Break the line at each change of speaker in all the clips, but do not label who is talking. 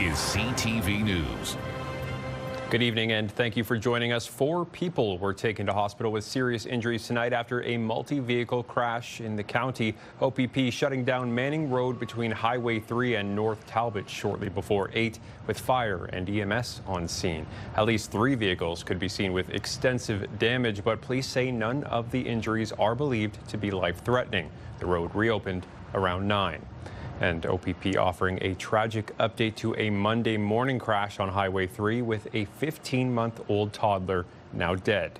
is CTV News.
Good evening and thank you for joining us. 4 people were taken to hospital with serious injuries tonight after a multi-vehicle crash in the county. OPP shutting down Manning Road between Highway 3 and North Talbot shortly before 8 with fire and EMS on scene. At least 3 vehicles could be seen with extensive damage, but police say none of the injuries are believed to be life-threatening. The road reopened around 9. And OPP offering a tragic update to a Monday morning crash on Highway 3 with a 15-month-old toddler now dead.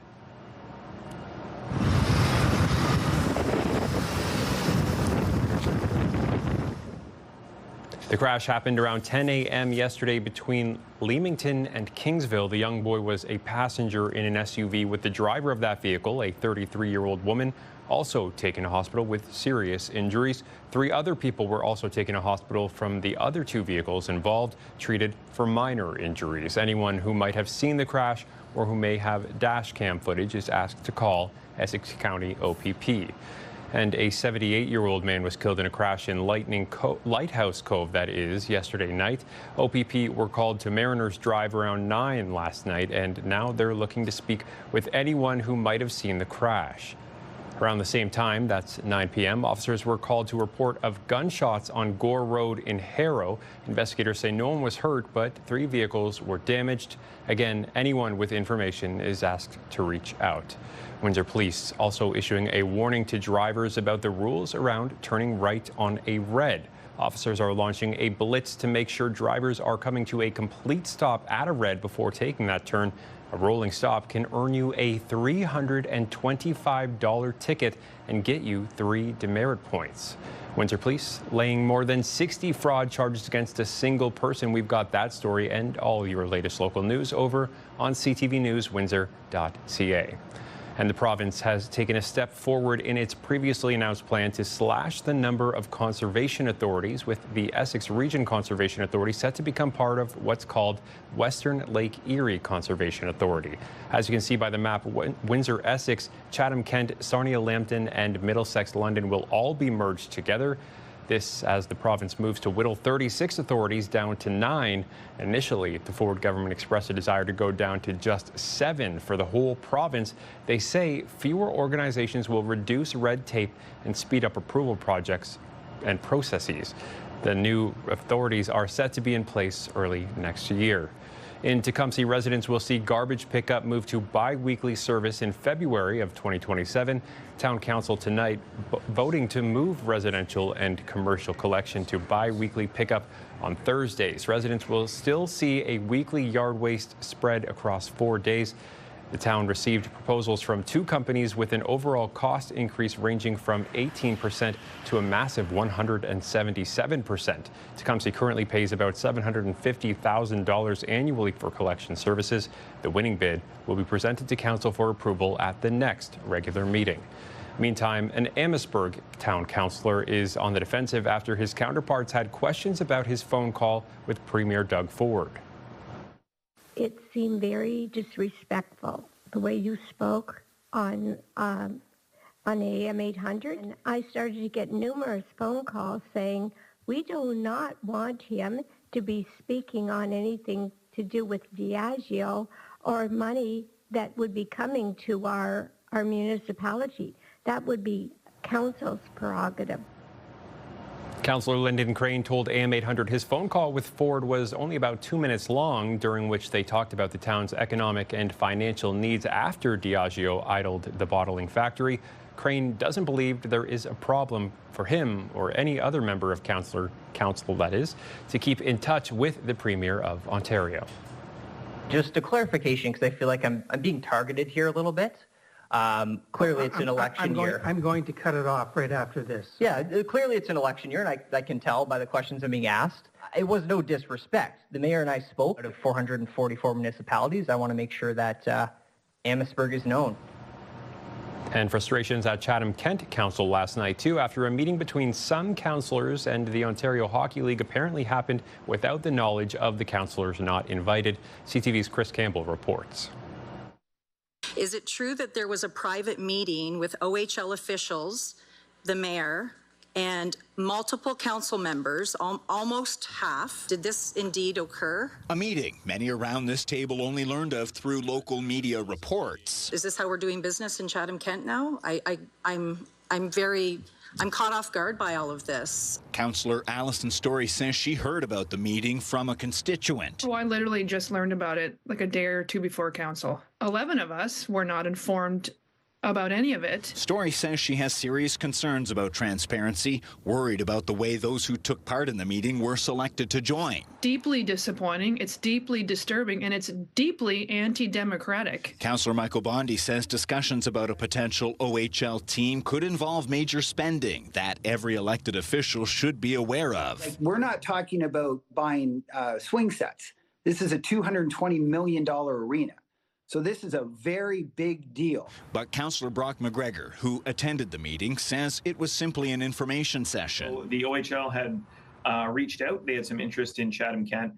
The crash happened around 10 a.m. yesterday between Leamington and Kingsville. The young boy was a passenger in an SUV with the driver of that vehicle, a 33-year-old woman, also taken to hospital with serious injuries. 3 other people were also taken to hospital from the other 2 vehicles involved, treated for minor injuries. Anyone who might have seen the crash or who may have dash cam footage is asked to call Essex County OPP. And a 78-year-old man was killed in a crash in Lighthouse Cove, that is, yesterday night. OPP were called to Mariners Drive around 9 last night, and now they're looking to speak with anyone who might have seen the crash. Around the same time, that's 9 p.m., officers were called to report of gunshots on Gore Road in Harrow. Investigators say no one was hurt, but 3 vehicles were damaged. Again, anyone with information is asked to reach out. Windsor Police also issuing a warning to drivers about the rules around turning right on a red. Officers are launching a blitz to make sure drivers are coming to a complete stop at a red before taking that turn. A rolling stop can earn you a $325 ticket and get you 3 demerit points. Windsor Police laying more than 60 fraud charges against a single person. We've got that story and all your latest local news over on ctvnewswindsor.ca. And the province has taken a step forward in its previously announced plan to slash the number of conservation authorities, with the Essex Region Conservation Authority set to become part of what's called Western Lake Erie Conservation Authority. As you can see by the map, Windsor Essex, Chatham-Kent, Sarnia-Lambton and Middlesex-London will all be merged together. This as the province moves to whittle 36 authorities down to 9. Initially, the Ford government expressed a desire to go down to just 7 for the whole province. They say fewer organizations will reduce red tape and speed up approval projects and processes. The new authorities are set to be in place early next year. In Tecumseh, residents will see garbage pickup move to bi-weekly service in February of 2027. Town Council tonight voting to move residential and commercial collection to bi-weekly pickup on Thursdays. Residents will still see a weekly yard waste spread across 4 days. The town received proposals from 2 companies with an overall cost increase ranging from 18% to a massive 177%. Tecumseh currently pays about $750,000 annually for collection services. The winning bid will be presented to council for approval at the next regular meeting. Meantime, an Amherstburg town councillor is on the defensive after his counterparts had questions about his phone call with Premier Doug Ford.
It seemed very disrespectful, the way you spoke on AM 800. And I started to get numerous phone calls saying, we do not want him to be speaking on anything to do with Diageo or money that would be coming to our municipality. That would be council's prerogative.
Councillor Lyndon Crane told AM 800 his phone call with Ford was only about 2 minutes long, during which they talked about the town's economic and financial needs after Diageo idled the bottling factory. Crane doesn't believe there is a problem for him or any other member of council, that is, to keep in touch with the Premier of Ontario.
Just a clarification, because I feel like I'm being targeted here a little bit. Clearly, it's an election year.
I'm going to cut it off right after this.
Yeah, clearly it's an election year, and I can tell by the questions I'm being asked. It was no disrespect. The mayor and I spoke out of 444 municipalities. I want to make sure that Amherstburg is known.
And frustrations at Chatham-Kent Council last night, too, after a meeting between some councillors and the Ontario Hockey League apparently happened without the knowledge of the councillors not invited. CTV's Chris Campbell reports.
Is it true that there was a private meeting with OHL officials, the mayor, and multiple council members, almost half. Did this indeed occur?
A meeting many around this table only learned of through local media reports.
Is this how we're doing business in Chatham-Kent now? I'm caught off guard by all of this.
Councillor Alison Story says she heard about the meeting from a constituent.
Well, I literally just learned about it like a day or two before council. 11 of us were not informed about any of it.
Story says she has serious concerns about transparency, worried about the way those who took part in the meeting were selected to join.
Deeply disappointing, it's deeply disturbing, and it's deeply anti-democratic.
Councillor Michael Bondi says discussions about a potential OHL team could involve major spending that every elected official should be aware of.
We're not talking about buying swing sets. This is a $220 million arena. So this is a very big deal.
But Councillor Brock McGregor, who attended the meeting, says it was simply an information session.
So the OHL had reached out. They had some interest in Chatham-Kent.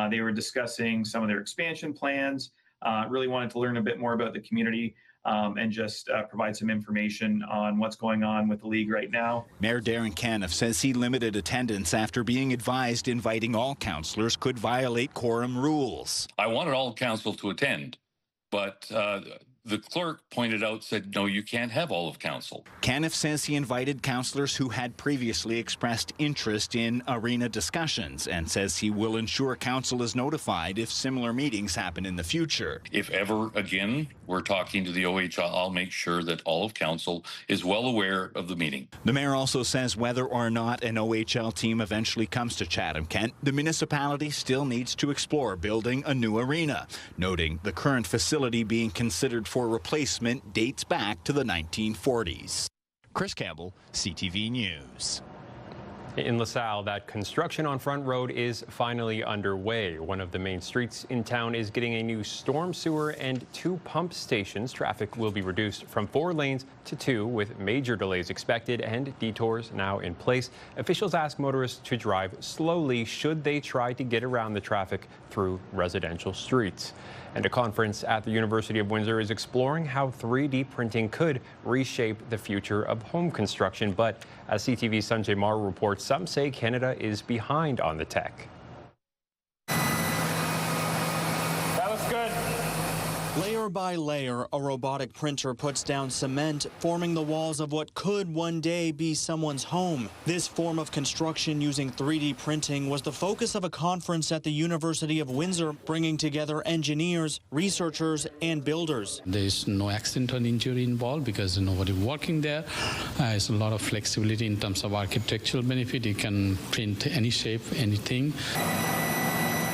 They were discussing some of their expansion plans, really wanted to learn a bit more about the community and just provide some information on what's going on with the league right now.
Mayor Darren Caniff says he limited attendance after being advised inviting all councillors could violate quorum rules.
I wanted all council to attend. But the clerk said, no, you can't have all of council.
Caniff says he invited councillors who had previously expressed interest in arena discussions and says he will ensure council is notified if similar meetings happen in the future.
If ever again we're talking to the OHL, I'll make sure that all of council is well aware of the meeting.
The mayor also says whether or not an OHL team eventually comes to Chatham-Kent, the municipality still needs to explore building a new arena, noting the current facility being considered for replacement dates back to the 1940s. Chris Campbell, CTV News.
In Lasalle, that construction on Front Road is finally underway. One of the main streets in town is getting a new storm sewer and 2 pump stations. Traffic will be reduced from 4 lanes to 2, with major delays expected and detours now in place. Officials ask motorists to drive slowly should they try to get around the traffic through residential streets. And a conference at the University of Windsor is exploring how 3D printing could reshape the future of home construction. But as CTV's Sanjay Maru reports, some say Canada is behind on the tech.
That was good.
Layer by layer, a robotic printer puts down cement, forming the walls of what could one day be someone's home. This form of construction using 3D printing was the focus of a conference at the University of Windsor, bringing together engineers, researchers, and builders.
There's no accident or injury involved because nobody working there. It's a lot of flexibility in terms of architectural benefit. You can print any shape, anything.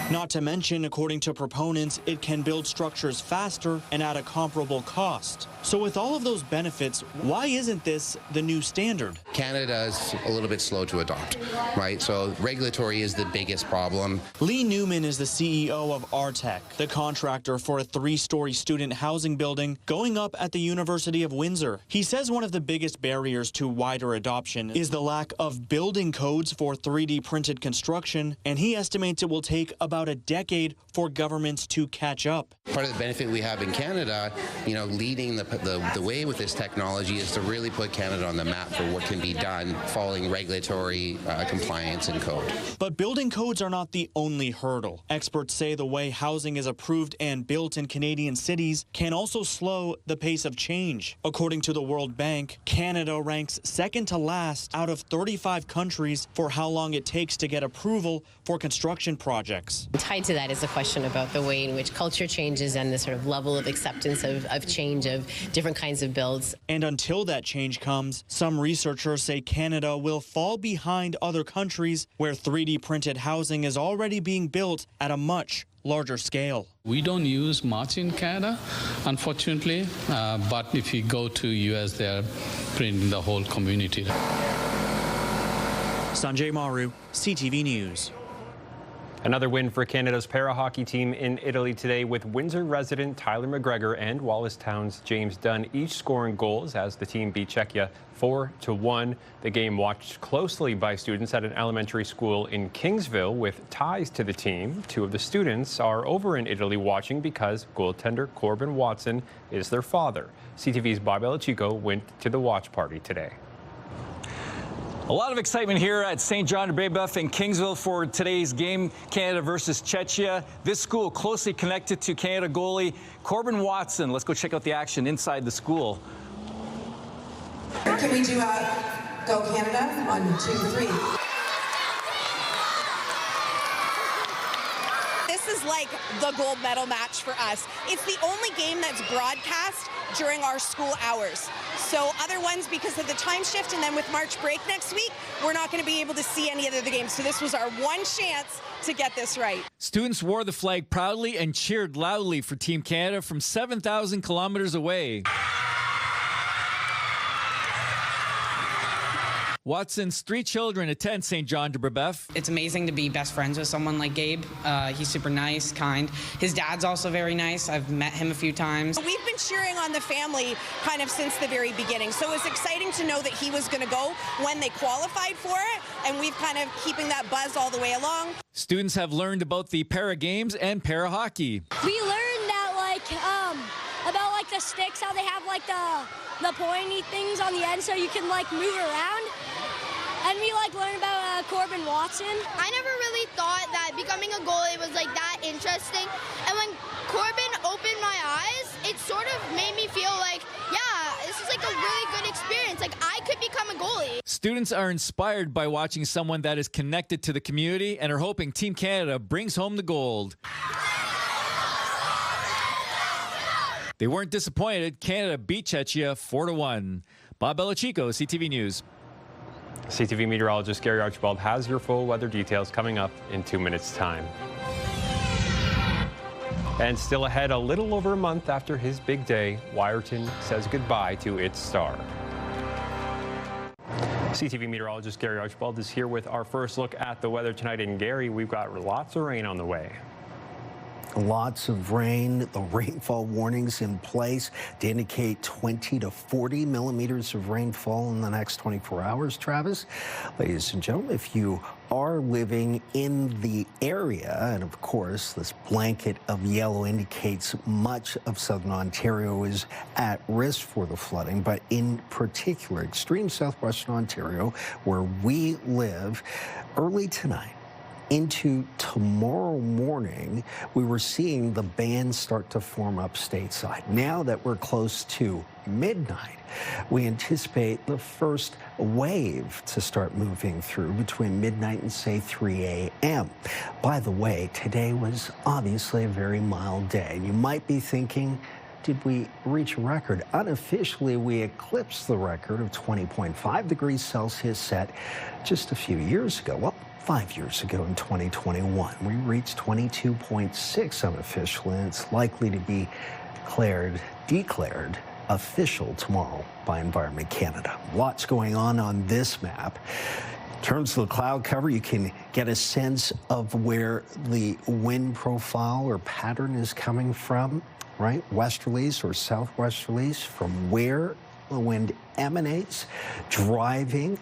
Not to mention, according to proponents, it can build structures faster and at a comparable cost. So with all of those benefits, why isn't this the new standard?
Canada's a little bit slow to adopt, right? So regulatory is the biggest problem.
Lee Newman is the CEO of Artec, the contractor for a 3-story student housing building going up at the University of Windsor. He says one of the biggest barriers to wider adoption is the lack of building codes for 3D printed construction, and he estimates it will take about a decade for governments to catch up.
Part of the benefit we have in Canada, leading the way with this technology is to really put Canada on the map for what can be done following regulatory compliance and code.
But building codes are not the only hurdle. Experts say the way housing is approved and built in Canadian cities can also slow the pace of change. According to the World Bank, Canada ranks second to last out of 35 countries for how long it takes to get approval for construction projects.
Tied to that is a question about the way in which culture changes and the sort of level of acceptance of change of different kinds of builds.
And until that change comes, some researchers say Canada will fall behind other countries where 3D printed housing is already being built at a much larger scale.
We don't use much in Canada, unfortunately, but if you go to US, they're printing the whole community.
Sanjay Maru, CTV News.
Another win for Canada's para-hockey team in Italy today, with Windsor resident Tyler McGregor and Wallace-Town's James Dunn each scoring goals as the team beat Czechia 4-1. The game watched closely by students at an elementary school in Kingsville with ties to the team. 2 of the students are over in Italy watching because goaltender Corbin Watson is their father. CTV's Bob Elachico went to the watch party today.
A lot of excitement here at St. John de Brébeuf in Kingsville for today's game, Canada versus Czechia. This school closely connected to Canada goalie Corbin Watson. Let's go check out the action inside the school.
Can we do Go Canada? 1, 2, 3.
This is like the gold medal match for us. It's the only game that's broadcast during our school hours. So other ones, because of the time shift, and then with March break next week, we're not going to be able to see any other games. So this was our one chance to get this right.
Students wore the flag proudly and cheered loudly for Team Canada from 7,000 kilometers away. Watson's 3 children attend St. John de Brébeuf.
It's amazing to be best friends with someone like Gabe. He's super nice, kind. His dad's also very nice. I've met him a few times.
We've been cheering on the family kind of since the very beginning, so it's exciting to know that he was going to go when they qualified for it, and we've kind of keeping that buzz all the way along.
Students have learned about the para games and para hockey.
We learned that about the sticks, how they have the pointy things on the end so you can move around. And we learned about Corbin Watson.
I never really thought that becoming a goalie was that interesting. And when Corbin opened my eyes, it sort of made me feel this is a really good experience. I could become a goalie.
Students are inspired by watching someone that is connected to the community and are hoping Team Canada brings home the gold. They weren't disappointed. Canada beat Czechia 4-1. Bob Belichico, CTV News.
CTV meteorologist Gary Archibald has your full weather details coming up in 2 minutes' time. And still ahead, a little over a month after his big day, Wiarton says goodbye to its star. CTV meteorologist Gary Archibald is here with our first look at the weather tonight. And Gary, we've got lots of rain on the way.
Lots of rain, the rainfall warnings in place to indicate 20 to 40 millimeters of rainfall in the next 24 hours, Travis. Ladies and gentlemen, if you are living in the area, and of course, this blanket of yellow indicates much of southern Ontario is at risk for the flooding, but in particular, extreme southwestern Ontario, where we live, early tonight, into tomorrow morning, we were seeing the bands start to form up stateside. Now that we're close to midnight, we anticipate the first wave to start moving through between midnight and, say, 3 a.m. By the way, today was obviously a very mild day. You might be thinking, did we reach a record? Unofficially, we eclipsed the record of 20.5 degrees Celsius set just a few years ago. Well, 5 years ago in 2021. We reached 22.6 unofficially, and it's likely to be declared official tomorrow by Environment Canada. Lots going on this map. In terms of the cloud cover, you can get a sense of where the wind profile or pattern is coming from, right? Westerlies or southwesterlies, from where the wind emanates, driving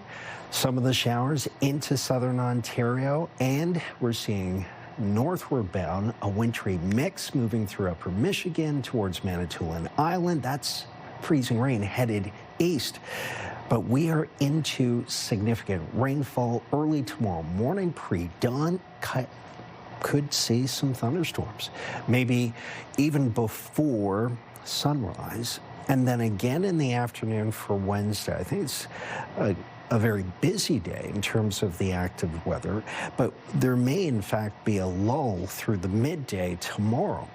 some of the showers into southern Ontario, and we're seeing northward bound a wintry mix moving through upper Michigan towards Manitoulin Island. That's freezing rain headed east. But we are into significant rainfall early tomorrow morning, pre-dawn. Could see some thunderstorms, maybe even before sunrise, and then again in the afternoon for Wednesday. I think it's a very busy day in terms of the active weather, but there may in fact be a lull through the midday tomorrow.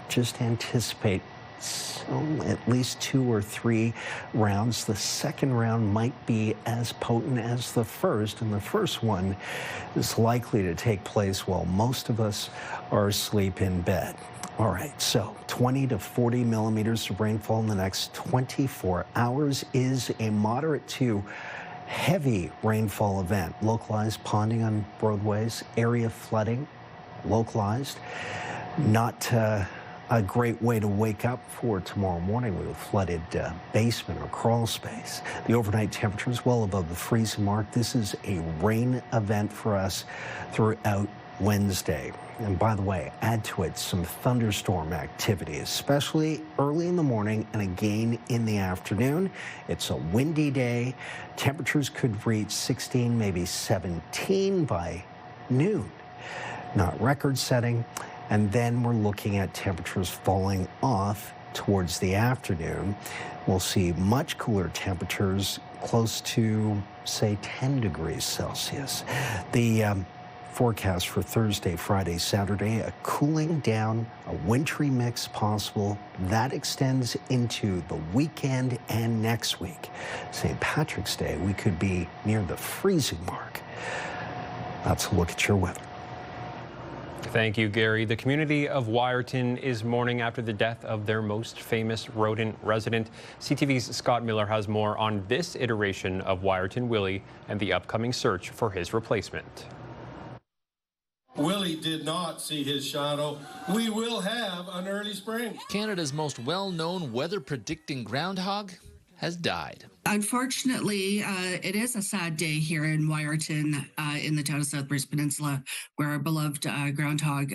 Just anticipate at least 2 or 3 rounds. The second round might be as potent as the first, and the first one is likely to take place while most of us are asleep in bed. All right, so 20 to 40 millimeters of rainfall in the next 24 hours is a moderate to heavy rainfall event. Localized ponding on roadways, area flooding, localized. Not a great way to wake up for tomorrow morning with a flooded basement or crawl space. The overnight temperature is well above the freezing mark. This is a rain event for us throughout Wednesday. And by the way, add to it some thunderstorm activity, especially early in the morning and again in the afternoon. It's a windy day. Temperatures could reach 16, maybe 17 by noon. Not record-setting. And then we're looking at temperatures falling off towards the afternoon. We'll see much cooler temperatures close to, say, 10 degrees Celsius. The forecast for Thursday, Friday, Saturday, a cooling down, a wintry mix possible. That extends into the weekend and next week. St. Patrick's Day, we could be near the freezing mark. That's a look at your weather.
Thank you, Gary. The community of Wiarton is mourning after the death of their most famous rodent resident. CTV's Scott Miller has more on this iteration of Wiarton Willie and the upcoming search for his replacement.
Willie did not see his shadow. We will have an early spring.
Canada's most well-known weather-predicting groundhog has died.
Unfortunately, it is a sad day here in Wiarton, in the town of Southwest Peninsula, where our beloved groundhog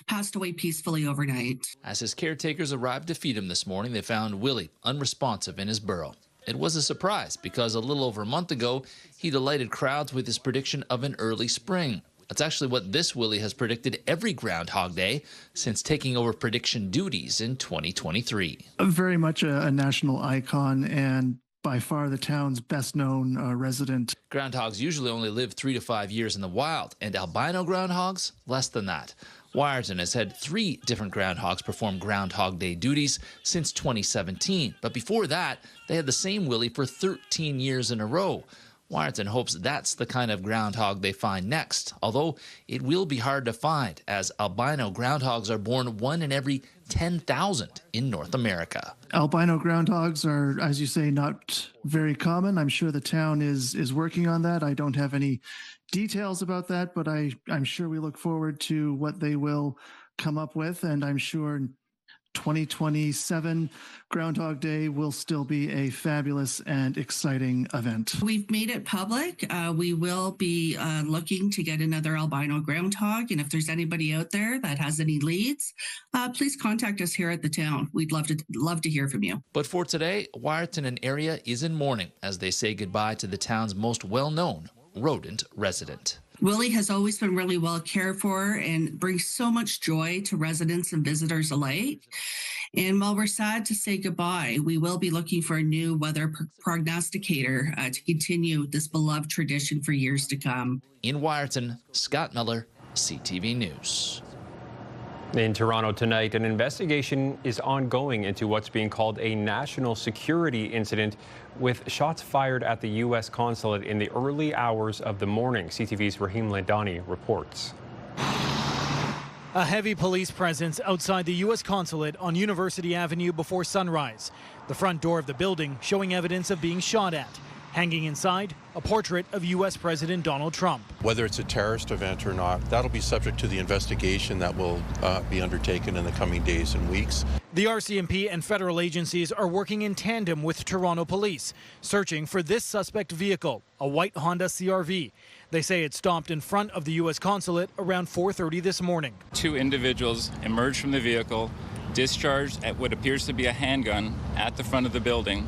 passed away peacefully overnight.
As his caretakers arrived to feed him this morning, they found Willie unresponsive in his burrow. It was a surprise because a little over a month ago, he delighted crowds with his prediction of an early spring. That's actually what this Willie has predicted every Groundhog Day since taking over prediction duties in 2023.
Very much a national icon and by far the town's best-known resident.
Groundhogs usually only live 3 to 5 years in the wild, and albino groundhogs, less than that. Wiarton has had 3 different groundhogs perform Groundhog Day duties since 2017, but before that, they had the same Willie for 13 years in a row. Wiarton hopes that's the kind of groundhog they find next, although it will be hard to find, as albino groundhogs are born 1 in every 10,000 in North America.
Albino groundhogs are, as you say, not very common. I'm sure the town is working on that. I don't have any details about that, but I'm sure we look forward to what they will come up with, and I'm sure 2027 Groundhog Day will still be a fabulous and exciting event.
We've made it public. We will be looking to get another albino groundhog, and if there's anybody out there that has any leads, please contact us here at the town. We'd love to hear from you.
But for today, Wiarton and area is in mourning as they say goodbye to the town's most well-known rodent resident.
Willie has always been really well cared for and brings so much joy to residents and visitors alike. And while we're sad to say goodbye, we will be looking for a new weather prognosticator to continue this beloved tradition for years to come.
In Wiarton, Scott Miller, CTV News.
In Toronto tonight, an investigation is ongoing into what's being called a national security incident with shots fired at the U.S. Consulate in the early hours of the morning. CTV's Raheem Ladani reports.
A heavy police presence outside the U.S. Consulate on University Avenue before sunrise. The front door of the building showing evidence of being shot at. Hanging inside, a portrait of U.S. President Donald Trump.
Whether it's a terrorist event or not, that'll be subject to the investigation that will be undertaken in the coming days and weeks.
The RCMP and federal agencies are working in tandem with Toronto police, searching for this suspect vehicle, a white Honda CR-V. They say it stopped in front of the U.S. Consulate around 4:30 this morning.
2 individuals emerged from the vehicle, discharged at what appears to be a handgun at the front of the building,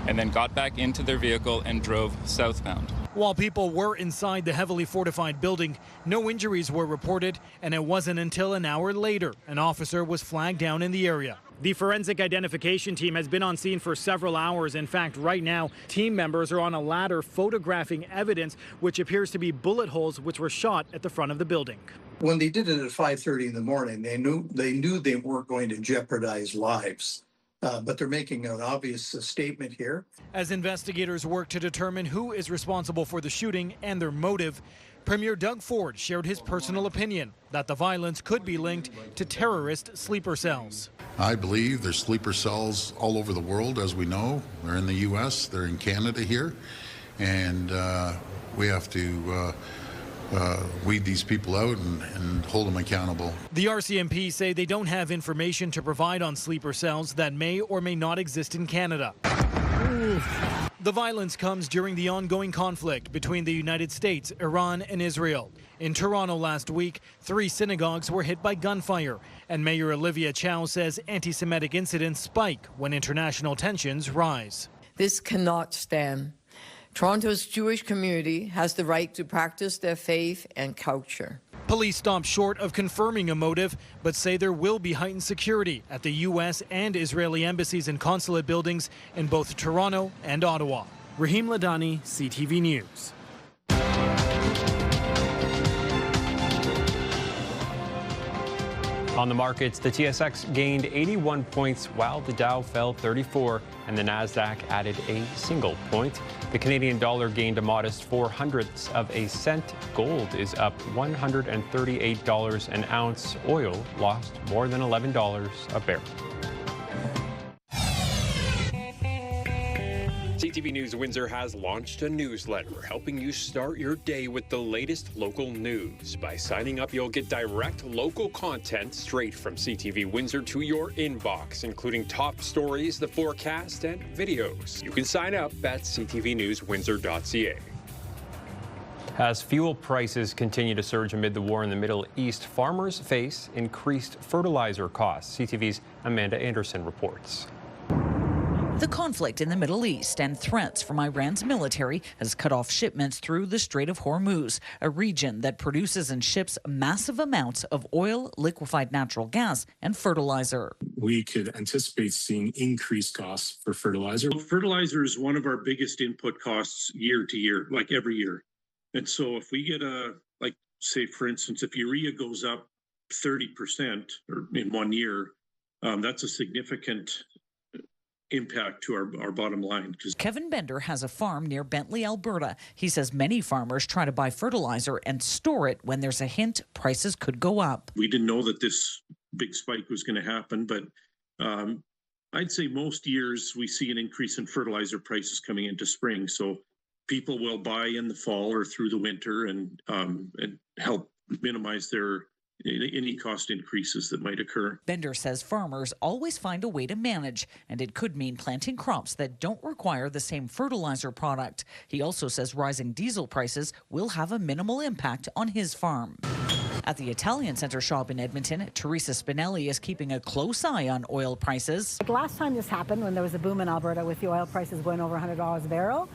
and then got back into their vehicle and drove southbound.
While people were inside the heavily fortified building, no injuries were reported, and it wasn't until an hour later an officer was flagged down in the area. The forensic identification team has been on scene for several hours. In fact, right now, team members are on a ladder photographing evidence which appears to be bullet holes which were shot at the front of the building.
When they did it at 5:30 in the morning, they knew they weren't going to jeopardize lives. But they're making an obvious statement here.
As investigators work to determine who is responsible for the shooting and their motive, Premier Doug Ford shared his personal opinion that the violence could be linked to terrorist sleeper cells.
I believe there's sleeper cells all over the world, as we know. They're in the U.S., they're in Canada here, and we have to weed these people out and hold them accountable.
The RCMP say they don't have information to provide on sleeper cells that may or may not exist in Canada. The violence comes during the ongoing conflict between the United States, Iran, and Israel. In Toronto last week, 3 synagogues were hit by gunfire, and Mayor Olivia Chow says anti-Semitic incidents spike when international tensions rise.
This cannot stand. Toronto's Jewish community has the right to practice their faith and culture.
Police stopped short of confirming a motive, but say there will be heightened security at the U.S. and Israeli embassies and consulate buildings in both Toronto and Ottawa. Raheem Ladani, CTV News.
On the markets, the TSX gained 81 points while the Dow fell 34 and the Nasdaq added a single point. The Canadian dollar gained a modest 0.04 of a cent. Gold is up $138 an ounce. Oil lost more than $11 a barrel. CTV News Windsor has launched a newsletter helping you start your day with the latest local news. By signing up, you'll get direct local content straight from CTV Windsor to your inbox, including top stories, the forecast, and videos. You can sign up at ctvnewswindsor.ca. As fuel prices continue to surge amid the war in the Middle East, farmers face increased fertilizer costs. CTV's Amanda Anderson reports.
The conflict in the Middle East and threats from Iran's military has cut off shipments through the Strait of Hormuz, a region that produces and ships massive amounts of oil, liquefied natural gas, and fertilizer.
We could anticipate seeing increased costs for fertilizer. Fertilizer is one of our biggest input costs year to year, like every year. And so if we get say, for instance, if urea goes up 30% or in 1 year, that's a significant impact to our bottom line.
Kevin Bender has a farm near Bentley, Alberta. He says many farmers try to buy fertilizer and store it when there's a hint prices could go up.
We didn't know that this big spike was going to happen, but I'd say most years we see an increase in fertilizer prices coming into spring. So people will buy in the fall or through the winter and help minimize any cost increases that might occur.
Bender says farmers always find a way to manage, and it could mean planting crops that don't require the same fertilizer product. He also says rising diesel prices will have a minimal impact on his farm. At the Italian Centre shop in Edmonton, Teresa Spinelli is keeping a close eye on oil prices.
Last time this happened, when there was a boom in Alberta with the oil prices going over $100 a barrel,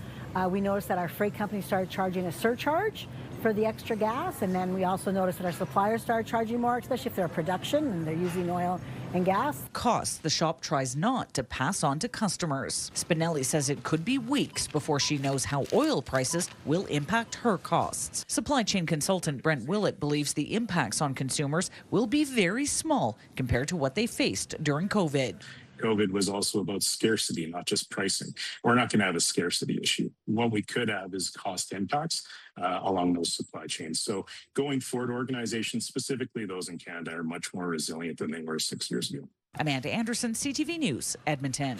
we noticed that our freight company started charging a surcharge for the extra gas, and then we also noticed that our suppliers started charging more, especially if they're production and they're using oil and gas.
Costs the shop tries not to pass on to customers. Spinelli says it could be weeks before she knows how oil prices will impact her costs. Supply chain consultant Brent Willett believes the impacts on consumers will be very small compared to what they faced during COVID.
COVID was also about scarcity, not just pricing. We're not going to have a scarcity issue. What we could have is cost impacts along those supply chains. So going forward, organizations, specifically those in Canada, are much more resilient than they were 6 years ago.
Amanda Anderson, CTV News, Edmonton.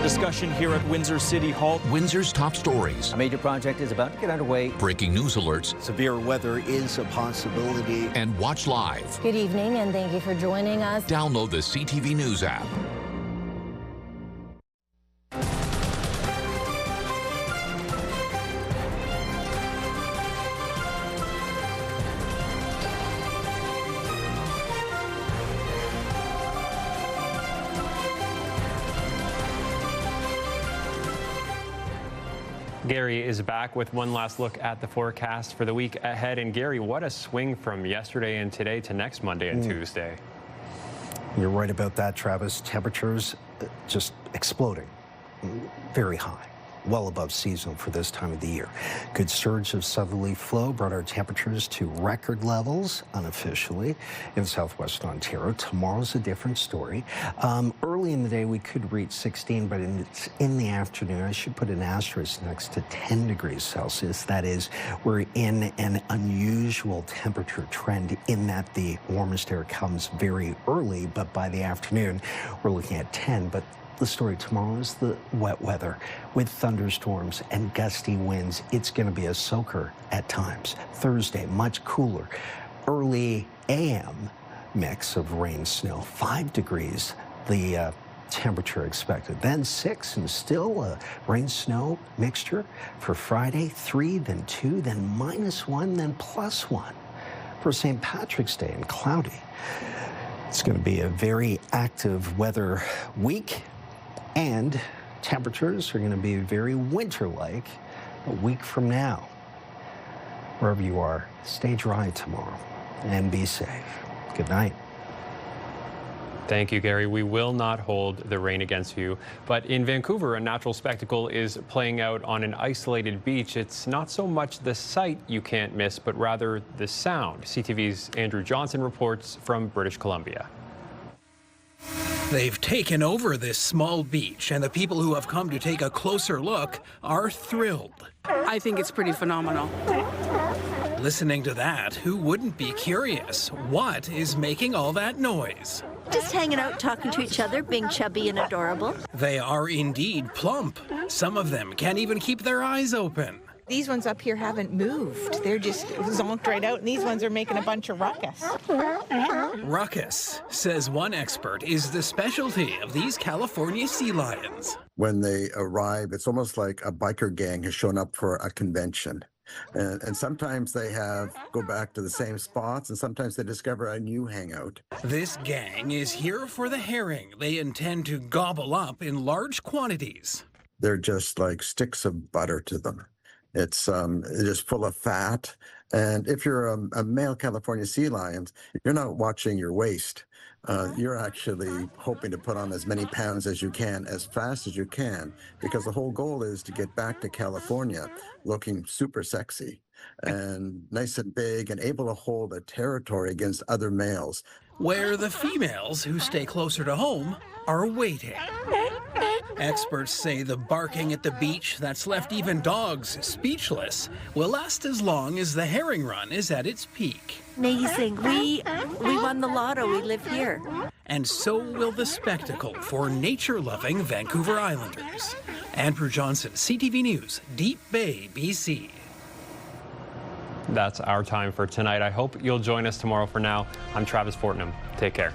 Discussion here at Windsor City Hall.
Windsor's top stories.
A major project is about to get underway.
Breaking news alerts.
Severe weather is a possibility.
And watch live.
Good evening, and thank you for joining us.
Download the CTV News app.
Gary is back with one last look at the forecast for the week ahead. And Gary, what a swing from yesterday and today to next Monday and Tuesday.
You're right about that, Travis. Temperatures just exploding, very high, well above seasonal for this time of the year. Good surge of southerly flow brought our temperatures to record levels unofficially in southwestern Ontario. Tomorrow's a different story. Early in the day, we could reach 16, but in the afternoon, I should put an asterisk next to 10 degrees Celsius. That is, we're in an unusual temperature trend in that the warmest air comes very early, but by the afternoon, we're looking at 10. But the story tomorrow is the wet weather with thunderstorms and gusty winds. It's going to be a soaker at times. Thursday, much cooler. Early AM mix of rain, snow, 5 degrees. The temperature expected. Then 6 and still a rain-snow mixture for Friday. 3, then 2, then -1, then +1 for St. Patrick's Day and cloudy. It's going to be a very active weather week, and temperatures are going to be very winter-like a week from now. Wherever you are, stay dry tomorrow and be safe. Good night.
Thank you, Gary. We will not hold the rain against you. But in Vancouver, a natural spectacle is playing out on an isolated beach. It's not so much the sight you can't miss, but rather the sound. CTV's Andrew Johnson reports from British Columbia.
They've taken over this small beach, and the people who have come to take a closer look are thrilled.
I think it's pretty phenomenal.
Listening to that, who wouldn't be curious? What is making all that noise?
Just hanging out, talking to each other, being chubby and adorable.
They are indeed plump. Some of them can't even keep their eyes open.
These ones up here haven't moved. They're just zonked right out, and these ones are making a bunch of ruckus.
Ruckus, says one expert, is the specialty of these California sea lions.
When they arrive, it's almost like a biker gang has shown up for a convention. And sometimes they go back to the same spots, and sometimes they discover a new hangout.
This gang is here for the herring they intend to gobble up in large quantities.
They're just like sticks of butter to them. It's just full of fat. And if you're a male California sea lion, you're not watching your waist. You're actually hoping to put on as many pounds as you can, as fast as you can, because the whole goal is to get back to California looking super sexy and nice and big and able to hold a territory against other males.
Where the females who stay closer to home are waiting. Experts say the barking at the beach that's left even dogs speechless will last as long as the herring run is at its peak.
Amazing. We won the lotto. We live here.
And so will the spectacle for nature-loving Vancouver Islanders. Andrew Johnson, CTV News, Deep Bay, BC.
That's our time for tonight. I hope you'll join us tomorrow. For now, I'm Travis Fortnum. Take care.